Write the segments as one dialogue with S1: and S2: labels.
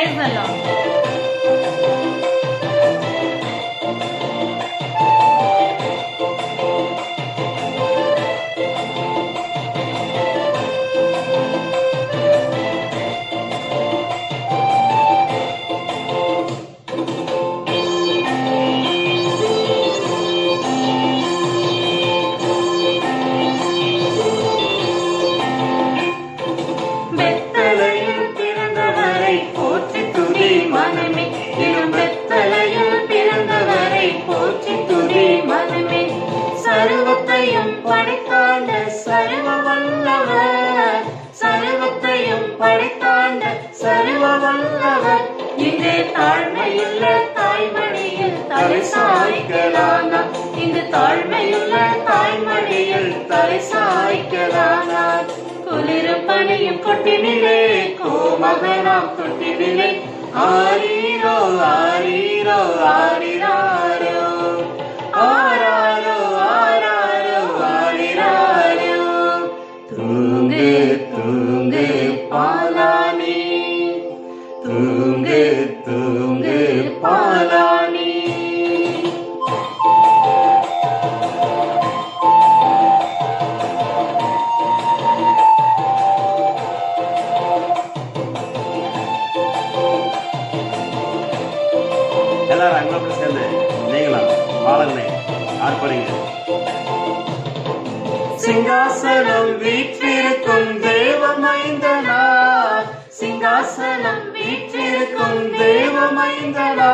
S1: Praise the Lord.
S2: சர்வத்தையும் படைத்தாண்ட சர்வ வல்லவர், சர்வத்தையும் படைத்தாண்ட சர்வ வல்லவர். இங்கு தாழ்மையுள்ள தாய்மடியில் தலை சாய்க்கலானா, இங்கு தாழ்மையுள்ள தாய்மடியில் தலை சாய்க்கலானா. குளிரும் பனியும் கொட்டினிலே கோமகனாம் தொட்டினிலே ஆரீரோ ஆரீரோ ஆரிராரோ ஆராரோ ஆராரோ ஆரிராரோ. தூங்கு தூங்கு பாலானி, தூங்கு தூங்கு பாலானி.
S3: எல்லாரும் அங்கே சேர்ந்து நீங்களும் பாலனை ஆர்ப்பரிங்க.
S2: சிங்காசனம் வீற்றிருக்கும் தேவமைந்தனா, சிங்காசனம் வீற்றிருக்கும் தேவமைந்தனா.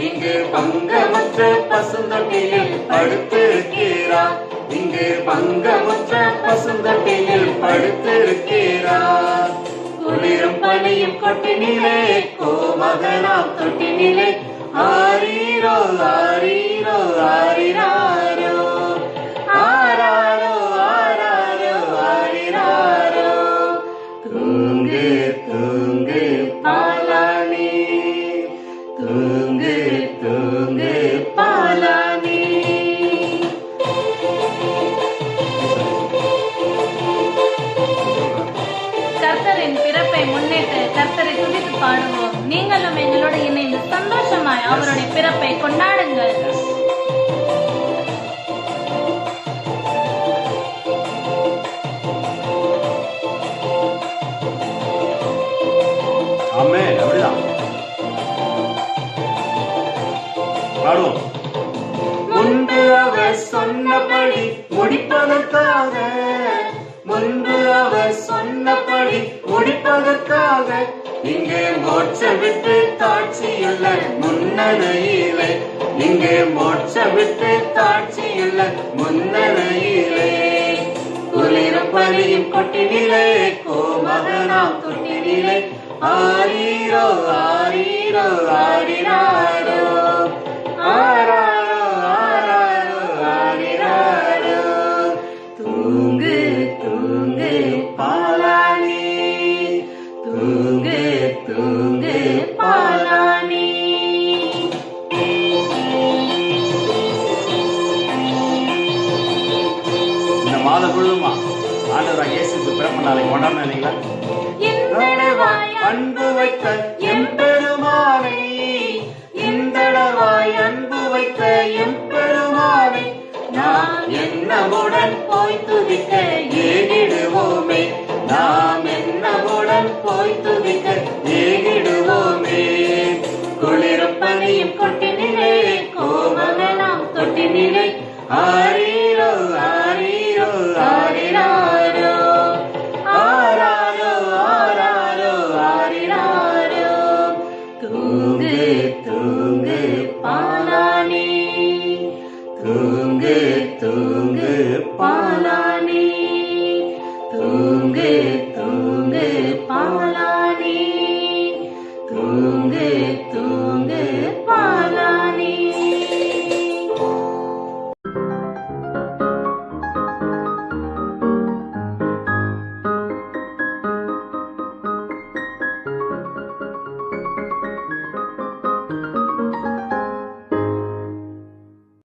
S2: இங்கு பங்கமற்ற பசுந்தொட்டியில் படுத்திருக்கிறார், இங்கு பங்கமற்ற பசுந்தொட்டியில் படுத்திருக்கிறார். குளிரும் பனியும் கொட்டினிலே கோமகனாம் தொட்டினிலே ஆரீரோ ஆரீரோ ஆரிராரோ ஆராரோ ஆராரோ ஆரிராரோ. தூங்கு தூங்கு பாலானி, தூங்கு தூங்கு பாலானி.
S1: கர்த்தரின் பிறப்பை முன்னிட்டு கர்த்தரை துதித்து பாடுவோம். நீங்களும் எங்களோட இணைந்து சந்தோஷமாய் அவருடைய பிறப்பை கொண்டாடுங்கள்.
S3: ஆமென். அப்படிதான் பாடுவோம்.
S2: முன்பு அவர் சொன்னபடி முடிப்பதற்காக, முன்பு அவர் சொன்னபடி முடிப்பதற்காக இங்கே மோட்சம் விட்டு தாட்சியுள்ள முன்னரையிலே, இங்கே மோட்சம் விட்டு தாட்சியுள்ள முன்னரையிலே. குளிரும் பனியும் கொட்டினிலே கோமகனாம் தொட்டினிலே ஆரீரோ ஆரீரோ ஆரிராரோ ஆராரோ ஆராரோ ஆரிராரோ. தூங்கு தூங்கு பாலானி, தூங்கு தூங்கு பாலானி.
S3: இந்த மாதம் முழுதுமா ஆண்டவராக இயேசு பிறப்பு நாளை கொண்டாடினா இல்லைங்களா?
S2: இந்தளவாய் அன்பு வைத்த எம்பெருமானை, இந்தளவாய் அன்பு வைத்த எம்பெருமானை நாம் என்னமுடன் போய் துதிக்க ஏகிடுவோமே, நாம் என்னமுடன் போய் துதிக்க ஏகிடுவோமே. குளிரும் பனியும் கொட்டினிலே கோமகனாம் தொட்டினிலே ஆரீரோ ஆரீரோ ஆரிராரோ ஆராரோ ஆராரோ ஆரிராரோ. தூங்கு